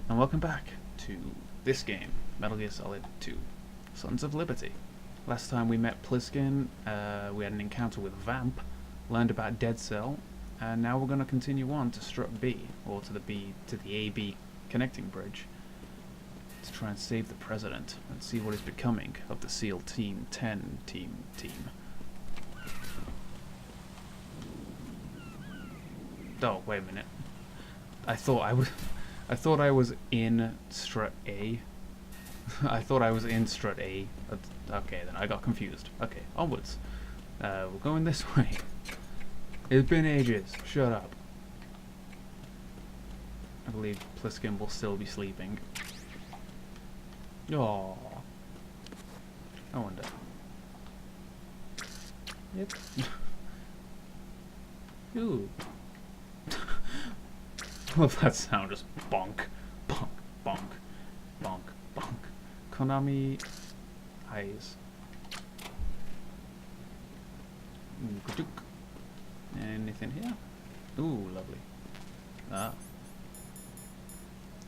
and welcome back to this game, Metal Gear Solid 2, Sons of Liberty. Last time we met Pliskin, we had an encounter with Vamp, learned about Dead Cell, and now we're going to continue on to Strut B, or to the AB connecting bridge, to try and save the President, and see what is becoming of the SEAL Team 10 team. Oh, wait a minute. I thought I was in Strut A. I thought I was in Strut A. Okay, then I got confused. Okay, onwards. We're going this way. It's been ages. Shut up. I believe Pliskin will still be sleeping. Oh, I wonder. Yep. Ooh. I love that sound, just bonk, bonk, bonk, bonk, bonk. Konami eyes. Anything here? Ooh, lovely. Ah.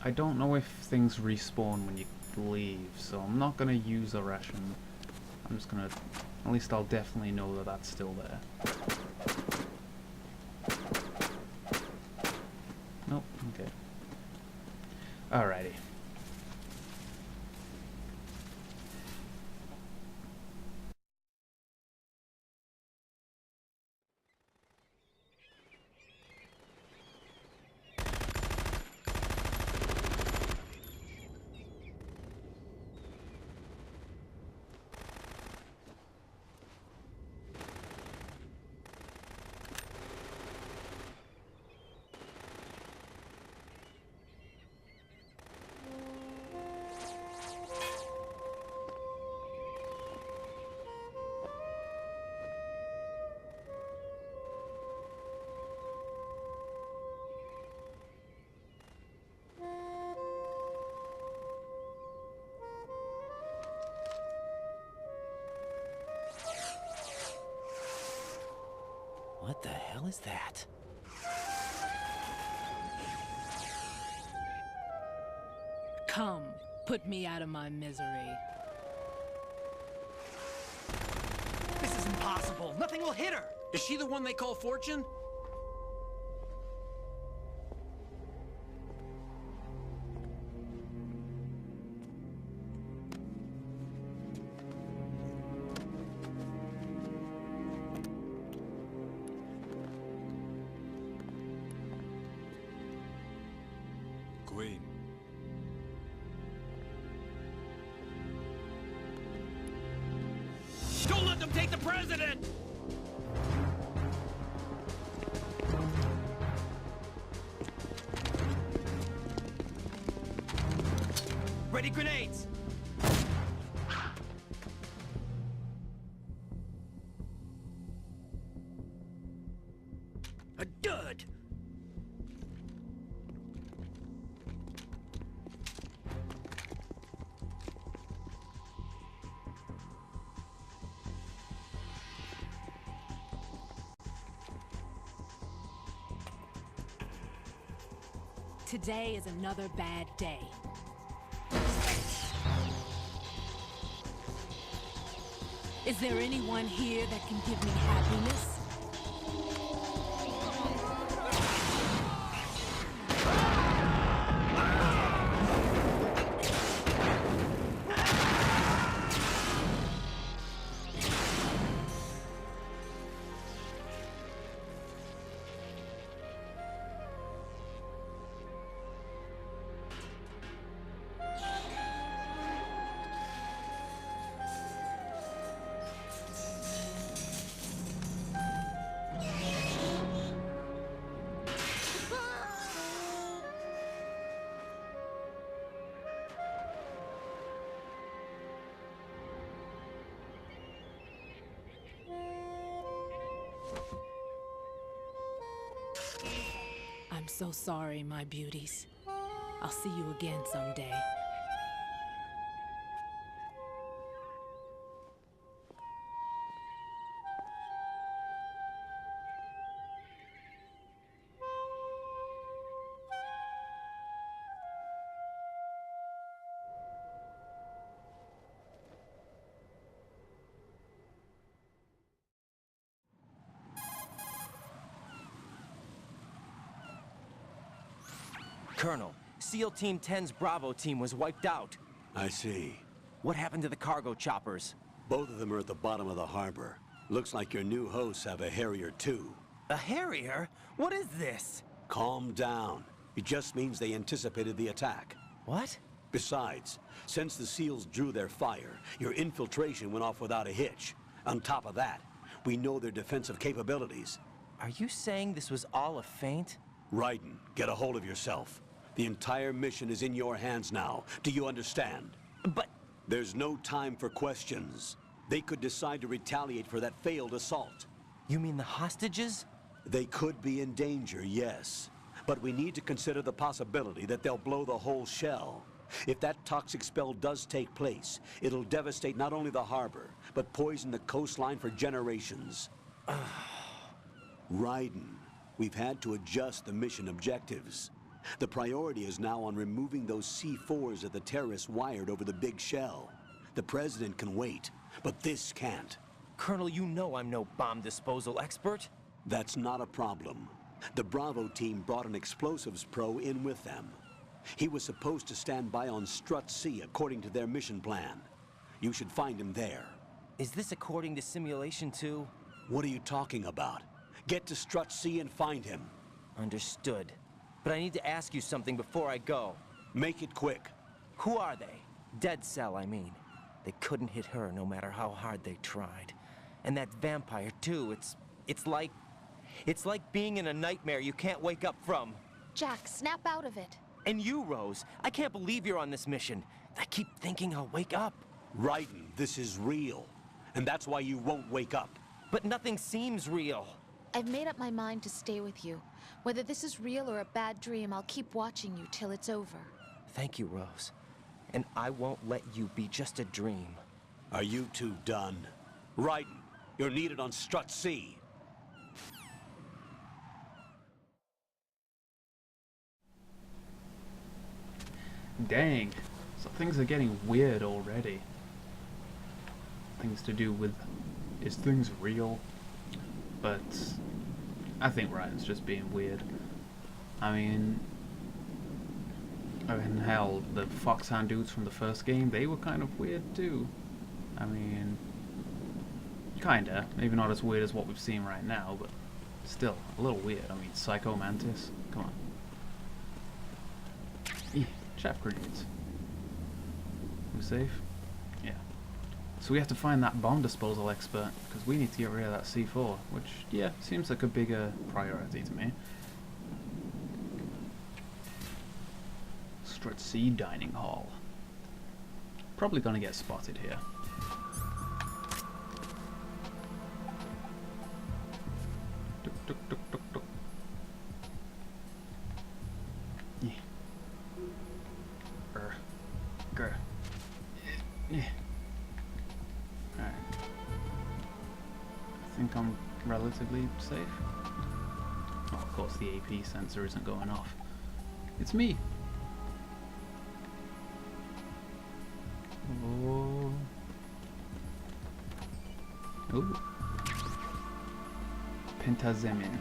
I don't know if things respawn when you leave, so I'm not gonna use a ration. I'm just gonna, at least I'll definitely know that that's still there. Nope, okay. Alrighty. What the hell is that? Come, put me out of my misery. This is impossible. Nothing will hit her. Is she the one they call Fortune? Queen. Don't let them take the president! Ready grenades. A dud! Today is another bad day. Is there anyone here that can give me happiness? I'm so sorry, my beauties. I'll see you again someday. Colonel, SEAL Team 10's Bravo team was wiped out. I see. What happened to the cargo choppers? Both of them are at the bottom of the harbor. Looks like your new hosts have a Harrier too. A Harrier? What is this? Calm down. It just means they anticipated the attack. What? Besides, since the SEALs drew their fire, your infiltration went off without a hitch. On top of that, we know their defensive capabilities. Are you saying this was all a feint? Raiden, get a hold of yourself. The entire mission is in your hands now. Do you understand? But... There's no time for questions. They could decide to retaliate for that failed assault. You mean the hostages? They could be in danger, yes. But we need to consider the possibility that they'll blow the whole shell. If that toxic spell does take place, it'll devastate not only the harbor, but poison the coastline for generations. Raiden, we've had to adjust the mission objectives. The priority is now on removing those C4s that the terrorists wired over the big shell. The President can wait, but this can't. Colonel, you know I'm no bomb disposal expert. That's not a problem. The Bravo team brought an explosives pro in with them. He was supposed to stand by on Strut C according to their mission plan. You should find him there. Is this according to simulation too? What are you talking about? Get to Strut C and find him. Understood. But I need to ask you something before I go. Make it quick. Who are they? Dead Cell, I mean. They couldn't hit her no matter how hard they tried. And that vampire too, it's like being in a nightmare you can't wake up from. Jack, snap out of it. And you, Rose, I can't believe you're on this mission. I keep thinking I'll wake up. Raiden, this is real. And that's why you won't wake up. But nothing seems real. I've made up my mind to stay with you. Whether this is real or a bad dream, I'll keep watching you till it's over. Thank you, Rose. And I won't let you be just a dream. Are you two done? Raiden, you're needed on Strut C. Dang. So things are getting weird already. Things to do with... Is things real? But... I think Ryan's just being weird. I mean, hell, the Foxhound dudes from the first game, they were kind of weird too. I mean, kinda. Maybe not as weird as what we've seen right now, but still, a little weird. I mean, Psycho Mantis, come on. Chaff grenades. We safe? Yeah. So we have to find that bomb disposal expert, because we need to get rid of that C4, which, yeah, seems like a bigger priority to me. Strut C dining hall. Probably gonna get spotted here. Tuk, tuk, tuk, tuk, tuk. Yeah. Grr. Yeah. Alright. I think I'm relatively safe. Oh, of course the AP sensor isn't going off. It's me! Oh. Ooh. Pentazemin.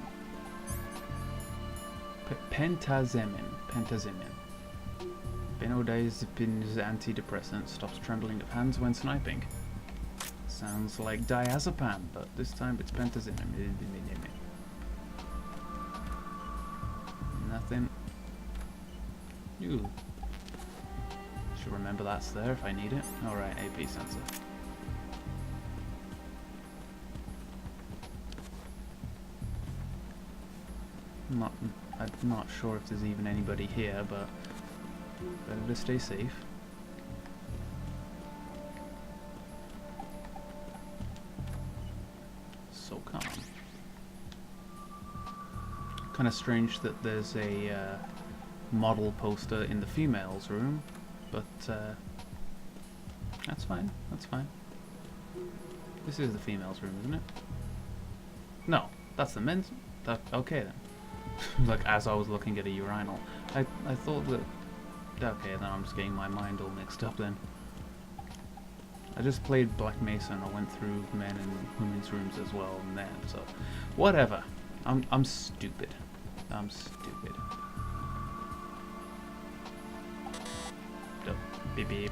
Pentazemin. Benzodiazepines antidepressant stops trembling of hands when sniping. Sounds like diazepam, but this time it's pentazemin. Nothing. Ooh. Should remember that's there if I need it. Alright, AP sensor. I'm not sure if there's even anybody here, but better to stay safe. So calm. Kind of strange that there's a model poster in the females room, but that's fine. That's fine. This is the females room, isn't it? No, that's the men's. Okay then. Like, as I was looking at a urinal, I thought that. Okay, then I'm just getting my mind all mixed up then. I just played Black Mesa and I went through men and women's rooms as well and then, so whatever. I'm stupid. I'm stupid. Beep beep.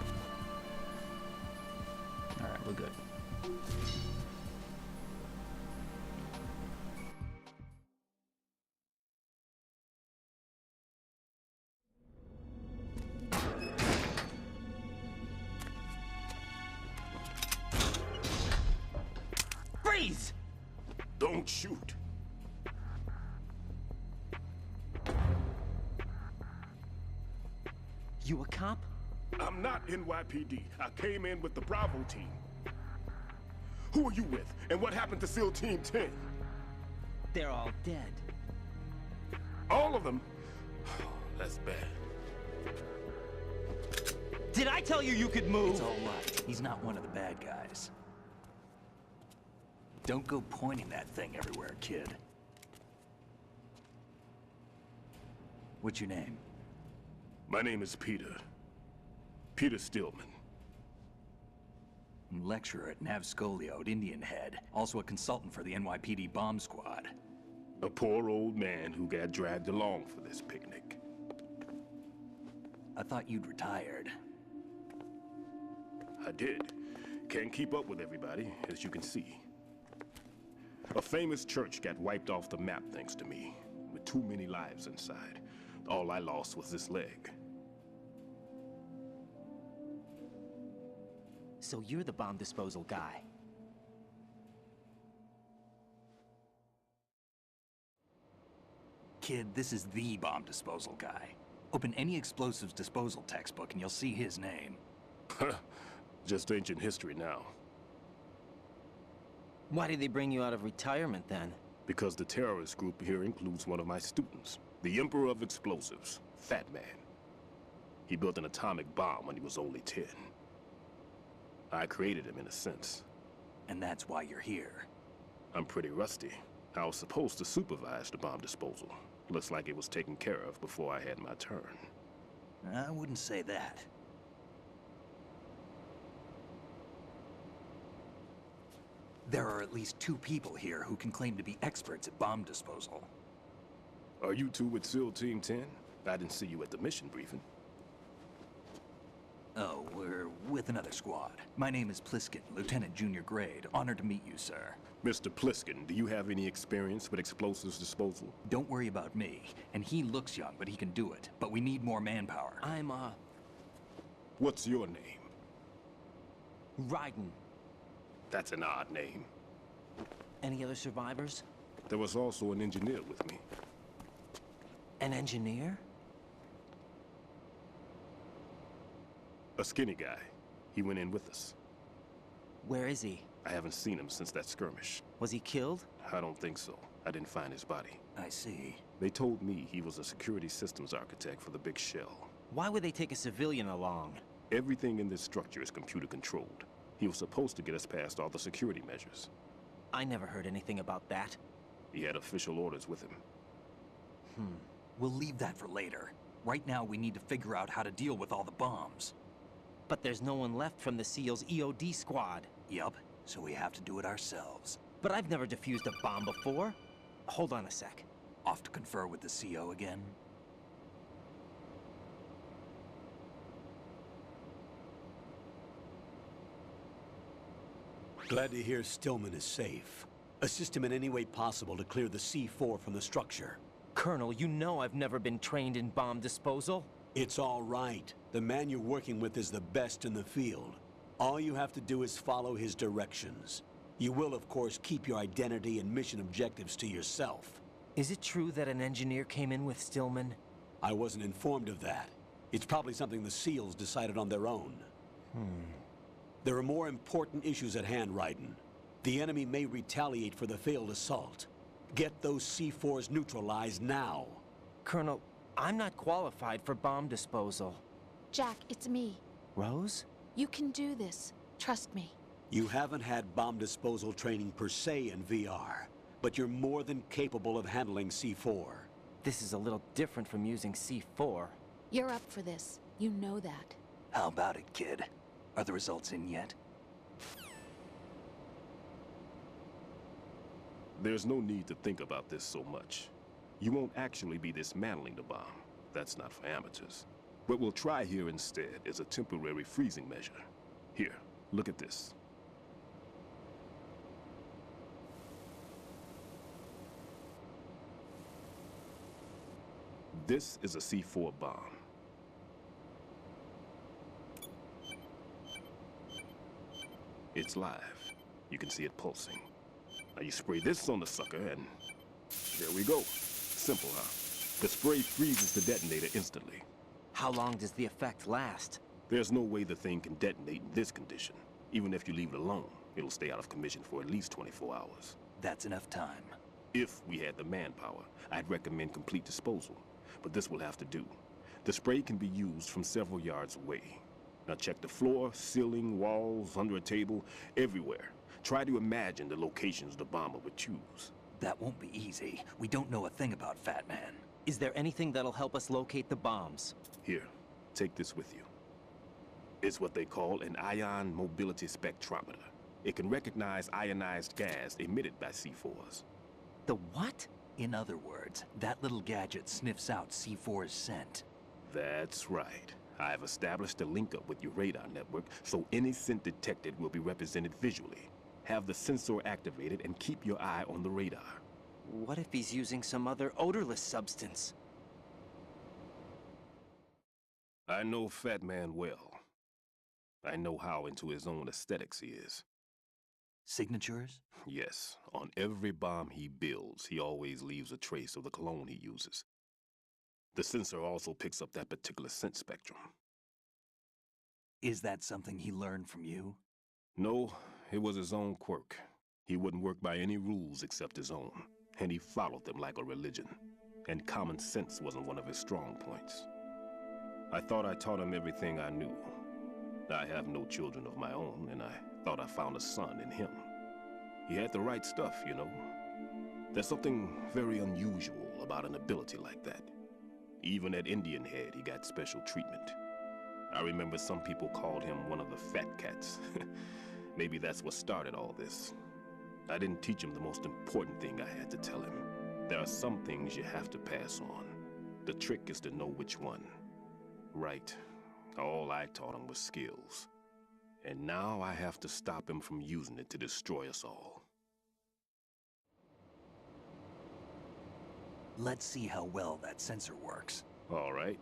Alright, we're good. Freeze! Don't shoot. You a cop? I'm not NYPD. I came in with the Bravo team. Who are you with? And what happened to SEAL Team 10? They're all dead. All of them? That's bad. Did I tell you you could move? It's all right. He's not one of the bad guys. Don't go pointing that thing everywhere, kid. What's your name? My name is Peter. Peter Stillman. Lecturer at Nav Scolio at Indian Head. Also a consultant for the NYPD bomb squad. A poor old man who got dragged along for this picnic. I thought you'd retired. I did. Can't keep up with everybody, as you can see. A famous church got wiped off the map thanks to me, with too many lives inside. All I lost was this leg. So you're the bomb disposal guy. Kid, this is the bomb disposal guy. Open any explosives disposal textbook and you'll see his name. Just ancient history now. Why did they bring you out of retirement then? Because the terrorist group here includes one of my students, the Emperor of Explosives, Fat Man. He built an atomic bomb when he was only 10. I created him in a sense. And that's why you're here. I'm pretty rusty. I was supposed to supervise the bomb disposal. Looks like it was taken care of before I had my turn. I wouldn't say that. There are at least 2 people here who can claim to be experts at bomb disposal. Are you two with SEAL Team 10? I didn't see you at the mission briefing. Oh, we're with another squad. My name is Pliskin, Lieutenant Junior Grade. Honored to meet you, sir. Mr. Pliskin, do you have any experience with explosives disposal? Don't worry about me. And he looks young, but he can do it. But we need more manpower. I'm, What's your name? Raiden. That's an odd name. Any other survivors? There was also an engineer with me. An engineer? A skinny guy. He went in with us. Where is he? I haven't seen him since that skirmish. Was he killed? I don't think so. I didn't find his body. I see. They told me he was a security systems architect for the big shell. Why would they take a civilian along? Everything in this structure is computer controlled. He was supposed to get us past all the security measures. I never heard anything about that. He had official orders with him. We'll leave that for later. Right now, we need to figure out how to deal with all the bombs. But there's no one left from the SEAL's EOD squad. Yup, so we have to do it ourselves. But I've never defused a bomb before. Hold on a sec. Off to confer with the CO again? Glad to hear Stillman is safe. Assist him in any way possible to clear the C4 from the structure. Colonel, you know I've never been trained in bomb disposal. It's all right. The man you're working with is the best in the field. All you have to do is follow his directions. You will, of course, keep your identity and mission objectives to yourself. Is it true that an engineer came in with Stillman? I wasn't informed of that. It's probably something the SEALs decided on their own. There are more important issues at hand, Raiden. The enemy may retaliate for the failed assault. Get those C4s neutralized now. Colonel, I'm not qualified for bomb disposal. Jack, it's me. Rose? You can do this. Trust me. You haven't had bomb disposal training per se in VR, but you're more than capable of handling C4. This is a little different from using C4. You're up for this. You know that. How about it, kid? Are the results in yet? There's no need to think about this so much. You won't actually be dismantling the bomb. That's not for amateurs. What we'll try here instead is a temporary freezing measure. Here, look at this. This is a C4 bomb. It's live. You can see it pulsing. Now you spray this on the sucker and there we go. Simple, huh? The spray freezes the detonator instantly. How long does the effect last? There's no way the thing can detonate in this condition. Even if you leave it alone, it'll stay out of commission for at least 24 hours. That's enough time. If we had the manpower, I'd recommend complete disposal. But this will have to do. The spray can be used from several yards away. Now check the floor, ceiling, walls, under a table, everywhere. Try to imagine the locations the bomber would choose. That won't be easy. We don't know a thing about Fat Man. Is there anything that'll help us locate the bombs? Here, take this with you. It's what they call an ion mobility spectrometer. It can recognize ionized gas emitted by C4s. The what? In other words, that little gadget sniffs out C4's scent. That's right. I've established a link-up with your radar network, so any scent detected will be represented visually. Have the sensor activated and keep your eye on the radar. What if he's using some other odorless substance? I know Fat Man well. I know how into his own aesthetics he is. Signatures? Yes, on every bomb he builds, he always leaves a trace of the cologne he uses. The sensor also picks up that particular scent spectrum. Is that something he learned from you? No, it was his own quirk. He wouldn't work by any rules except his own, and he followed them like a religion. And common sense wasn't one of his strong points. I thought I taught him everything I knew. I have no children of my own, and I thought I found a son in him. He had the right stuff, you know. There's something very unusual about an ability like that. Even at Indian Head, he got special treatment. I remember some people called him one of the fat cats. Maybe that's what started all this. I didn't teach him the most important thing I had to tell him. There are some things you have to pass on. The trick is to know which one. Right. All I taught him was skills. And now I have to stop him from using it to destroy us all. Let's see how well that sensor works. All right.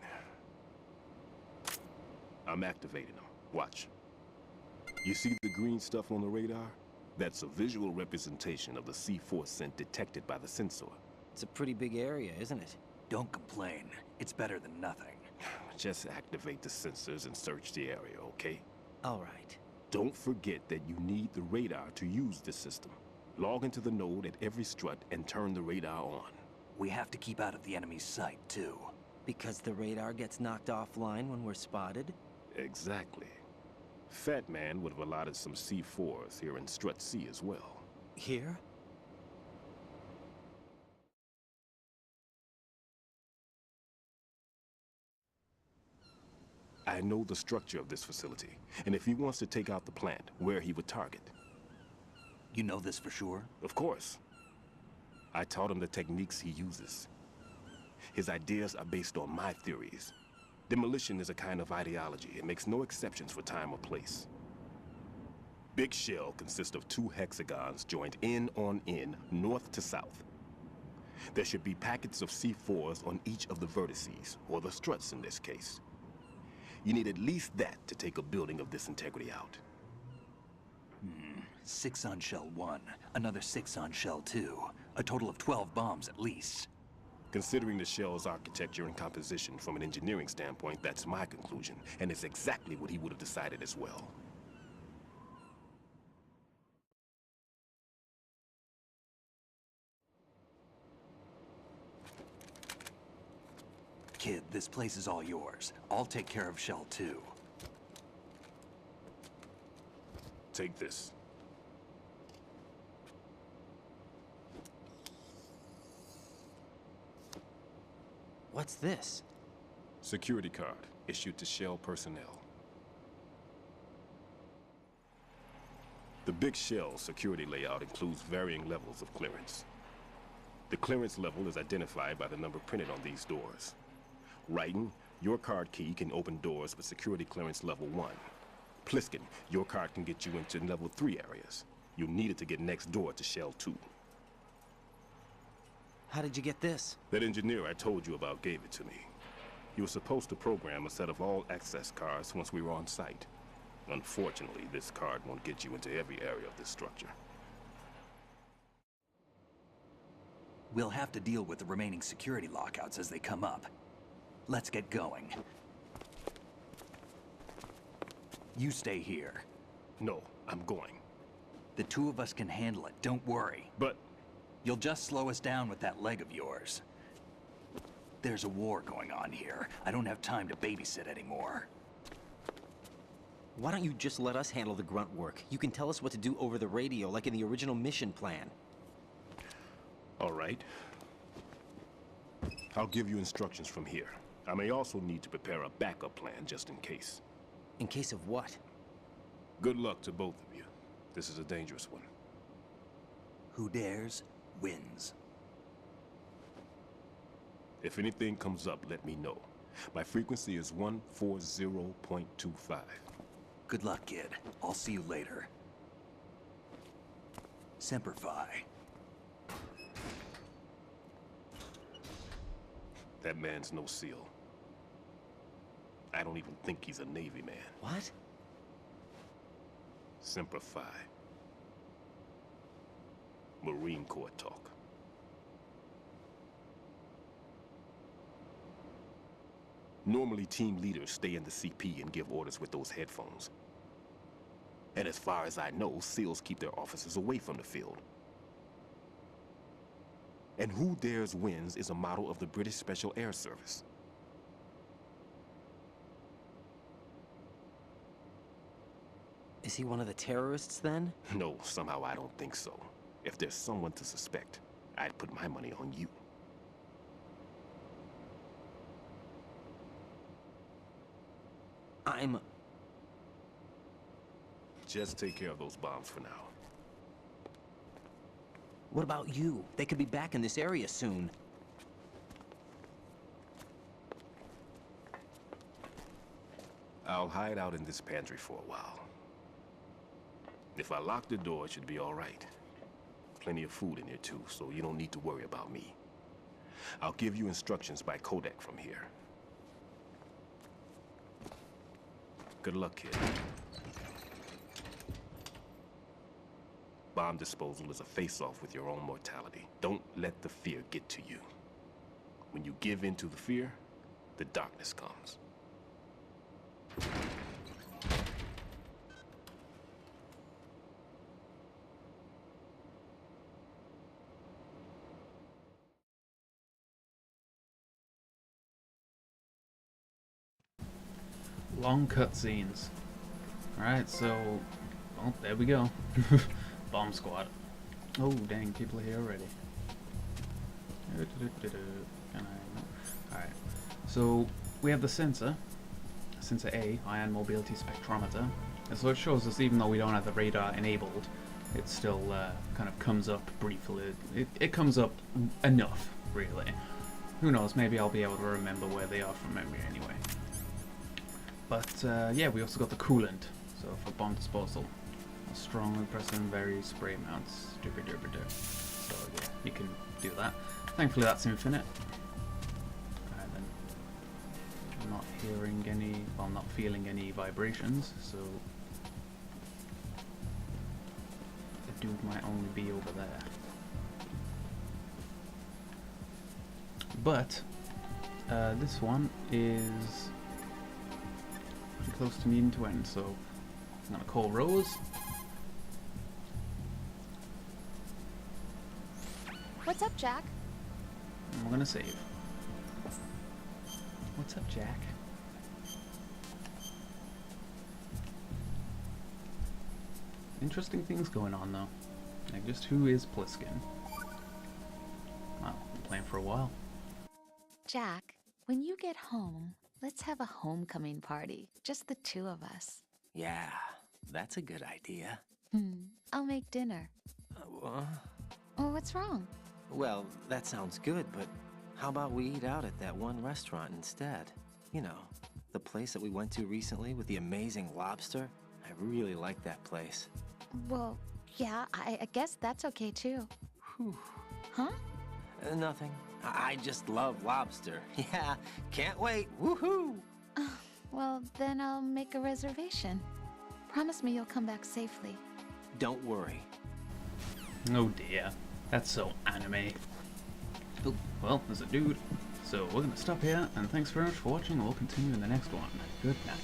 I'm activating them. Watch. You see the green stuff on the radar? That's a visual representation of the C4 scent detected by the sensor. It's a pretty big area, isn't it? Don't complain. It's better than nothing. Just activate the sensors and search the area, okay? All right. Don't forget that you need the radar to use this system. Log into the node at every strut and turn the radar on. We have to keep out of the enemy's sight, too. Because the radar gets knocked offline when we're spotted? Exactly. Fat Man would have allotted some C4s here in Strut C as well. Here? I know the structure of this facility, and if he wants to take out the plant, where he would target. You know this for sure? Of course. I taught him the techniques he uses. His ideas are based on my theories. Demolition is a kind of ideology. It makes no exceptions for time or place. Big shell consists of 2 hexagons joined end on end, north to south. There should be packets of C4s on each of the vertices, or the struts in this case. You need at least that to take a building of this integrity out. 6 on shell 1, another 6 on shell 2. A total of 12 bombs at least. Considering the shell's architecture and composition from an engineering standpoint, that's my conclusion, and it's exactly what he would have decided as well. Kid, this place is all yours. I'll take care of shell 2. Take this. What's this? Security card, issued to Shell personnel. The Big Shell security layout includes varying levels of clearance. The clearance level is identified by the number printed on these doors. Writing Your card key can open doors with security clearance level 1. Pliskin, your card can get you into level 3 areas. You'll need it to get next door to Shell 2. How did you get this? That engineer I told you about gave it to me. He was supposed to program a set of all access cards once we were on site. Unfortunately, this card won't get you into every area of this structure. We'll have to deal with the remaining security lockouts as they come up. Let's get going. You stay here. No, I'm going. The two of us can handle it, don't worry. But You'll just slow us down with that leg of yours. There's a war going on here. I don't have time to babysit anymore. Why don't you just let us handle the grunt work? You can tell us what to do over the radio, like in the original mission plan. all right. I'll give you instructions from here. I may also need to prepare a backup plan just in case. In case of what? Good luck to both of you. This is a dangerous one. Who dares, wins. If anything comes up, let me know. My frequency is 140.25. Good luck, kid. I'll see you later. Semper Fi. That man's no SEAL. I don't even think he's a Navy man. What? Semper Fi. Marine Corps talk. Normally, team leaders stay in the CP and give orders with those headphones. And as far as I know, SEALs keep their officers away from the field. And Who Dares Wins is a model of the British Special Air Service. Is he one of the terrorists, then? No, somehow I don't think so. If there's someone to suspect, I'd put my money on you. Just take care of those bombs for now. What about you? They could be back in this area soon. I'll hide out in this pantry for a while. If I lock the door, it should be all right. Plenty of food in here too, so you don't need to worry about me. I'll give you instructions by codec from here. Good luck, kid. Bomb disposal is a face-off with your own mortality. Don't let the fear get to you. When you give in to the fear, the darkness comes. Long cutscenes. Alright, so... well, there we go. Bomb squad. Oh, dang, people are here already. Alright, so we have the sensor. Sensor A, Ion Mobility Spectrometer. And so it shows us, even though we don't have the radar enabled, it still kind of comes up briefly. It comes up enough, really. Who knows, maybe I'll be able to remember where they are from memory anyway. But yeah, we also got the coolant, so for bomb disposal. Strongly pressing various spray mounts. So yeah, you can do that. Thankfully that's infinite. Alright then. I'm not hearing any, well, I'm not feeling any vibrations, so the dude might only be over there. But this one is close to needing to end, so I'm gonna call Rose. What's up, Jack? And we're gonna save. What's up, Jack? Interesting things going on though. Like, just who is Pliskin? Well, been playing for a while. Jack, when you get home, let's have a homecoming party. Just the two of us. Yeah, that's a good idea. I'll make dinner. Oh, what's wrong? Well, that sounds good, but how about we eat out at that one restaurant instead? You know, the place that we went to recently with the amazing lobster? I really like that place. Well, yeah, I guess that's okay too. Whew. Huh? Nothing. I just love lobster. Yeah, can't wait. Woohoo! Well, then I'll make a reservation. Promise me you'll come back safely. Don't worry. Oh dear, that's so anime. Oh, well, there's a dude. So we're gonna stop here, and thanks very much for watching, and we'll continue in the next one. Good night.